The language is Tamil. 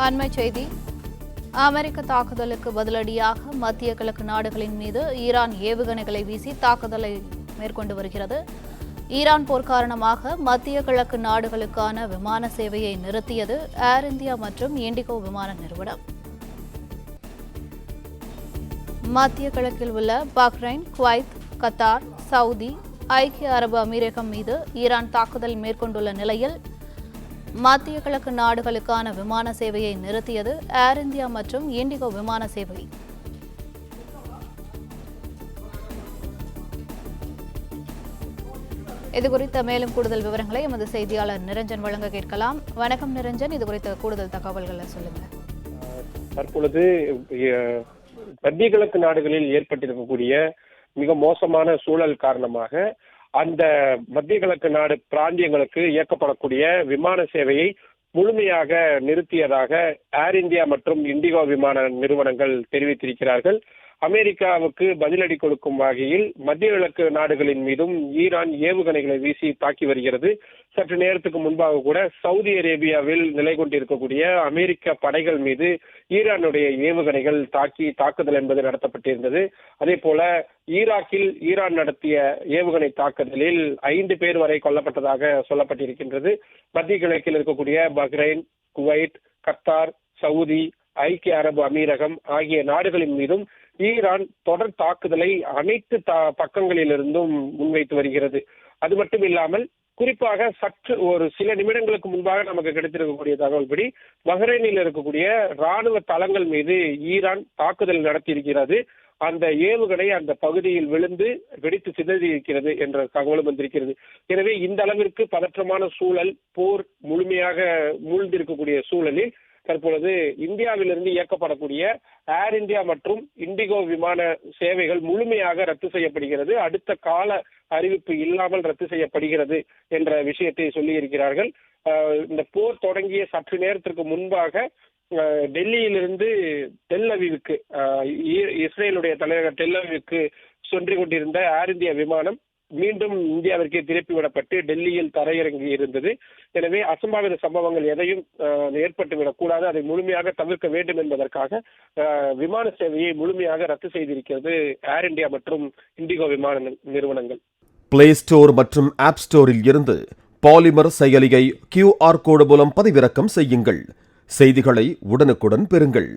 அண்மைச் செய்தி. அமெரிக்க தாக்குதலுக்கு பதிலடியாக மத்திய கிழக்கு நாடுகளின் மீது ஈரான் ஏவுகணைகளை வீசி தாக்குதலை மேற்கொண்டு வருகிறது. ஈரான் போர் காரணமாக மத்திய கிழக்கு நாடுகளுக்கான விமான சேவையை நிறுத்தியது ஏர் இந்தியா மற்றும் இண்டிகோ விமான நிறுவனம். மத்திய கிழக்கில் உள்ள பஹ்ரைன், குவைத், கத்தார், சவுதி, ஐக்கிய அரபு அமீரகம் மீது ஈரான் தாக்குதல் மேற்கொண்டுள்ள நிலையில் மத்திய கிழக்கு நாடுகளுக்கான விமான சேவையை நிறுத்தியது ஏர் இந்தியா மற்றும் இண்டிகோ விமான சேவை. இதுகுறித்த மேலும் கூடுதல் விவரங்களை எமது செய்தியாளர் நிரஞ்சன் வழங்க கேட்கலாம். வணக்கம் நிரஞ்சன், இதுகுறித்த கூடுதல் தகவல்களை சொல்லுங்க. தற்பொழுது மத்திய கிழக்கு நாடுகளில் ஏற்பட்டிருக்கக்கூடிய மிக மோசமான சூழல் காரணமாக அந்த மத்திய கிழக்கு நாடு பிராந்தியங்களுக்கு இயக்கப்படக்கூடிய விமான சேவையை முழுமையாக நிறுத்தியதாக ஏர் இந்தியா மற்றும் இண்டிகோ விமான நிறுவனங்கள் தெரிவித்திருக்கிறார்கள். அமெரிக்காவுக்கு பதிலடி கொடுக்கும் வகையில் மத்திய கிழக்கு நாடுகளின் மீதும் ஈரான் ஏவுகணைகளை வீசி தாக்கி வருகிறது. சற்று நேரத்துக்கு முன்பாக கூட சவுதி அரேபியாவில் நிலை கொண்டிருக்கக்கூடிய அமெரிக்க படைகள் மீது ஈரானுடைய ஏவுகணைகள் தாக்குதல் என்பது நடத்தப்பட்டிருந்தது. அதே போல ஈராக்கில் ஈரான் நடத்திய ஏவுகணை தாக்குதலில் 5 பேர் வரை கொல்லப்பட்டதாக சொல்லப்பட்டிருக்கின்றது. மத்திய கிழக்கில் இருக்கக்கூடிய பஹ்ரைன், குவைத், கத்தார், சவுதி, ஐக்கிய அரபு அமீரகம் ஆகிய நாடுகளின் மீதும் ஈரான் தொடர் தாக்குதலை அனைத்து பக்கங்களிலிருந்தும் முன்வைத்து வருகிறது. அது மட்டும் இல்லாமல் குறிப்பாக சற்று ஒரு சில நிமிடங்களுக்கு முன்பாக நமக்கு கிடைத்திருக்கக்கூடிய தகவல்படி பஹ்ரைனில் இருக்கக்கூடிய ராணுவ தளங்கள் மீது ஈரான் தாக்குதல் நடத்தியிருக்கிறது. அந்த ஏவுகணை அந்த பகுதியில் விழுந்து வெடித்து சிதறியிருக்கிறது என்ற தகவலும் வந்திருக்கிறது. எனவே இந்த அளவிற்கு பதற்றமான சூழல், போர் முழுமையாக மூழ்ந்திருக்கக்கூடிய சூழலில் தற்பொழுது இந்தியாவிலிருந்து இயக்கப்படக்கூடிய ஏர் இந்தியா மற்றும் இண்டிகோ விமான சேவைகள் முழுமையாக ரத்து செய்யப்படுகிறது. அடுத்த கால அறிவிப்பு இல்லாமல் ரத்து செய்யப்படுகிறது என்ற விஷயத்தை சொல்லி இருக்கிறார்கள். இந்த போர் தொடங்கிய சற்று நேரத்திற்கு முன்பாக டெல்லியிலிருந்து டெல் அவீவுக்கு, இஸ்ரேலுடைய தலைநகர் டெல் அவீவுக்கு சென்று கொண்டிருந்த ஏர் இந்தியா விமானம் மீண்டும் இந்தியாவிற்கே திருப்பிவிடப்பட்டு டெல்லியில் தரையிறங்கி இருந்தது. எனவே அசம்பாவித சம்பவங்கள் எதையும் ஏற்பட்டுவிடக் கூடாது, அதை முழுமையாக தவிர்க்க வேண்டும் என்பதற்காக விமான சேவையை முழுமையாக ரத்து செய்திருக்கிறது ஏர் இந்தியா மற்றும் இண்டிகோ விமான நிறுவனங்கள். பிளே ஸ்டோர் மற்றும் ஆப் ஸ்டோரில் இருந்து பாலிமர் செயலியை QR கோடு மூலம் பதிவிறக்கம் செய்யுங்கள். செய்திகளை உடனுக்குடன் பெறுங்கள்.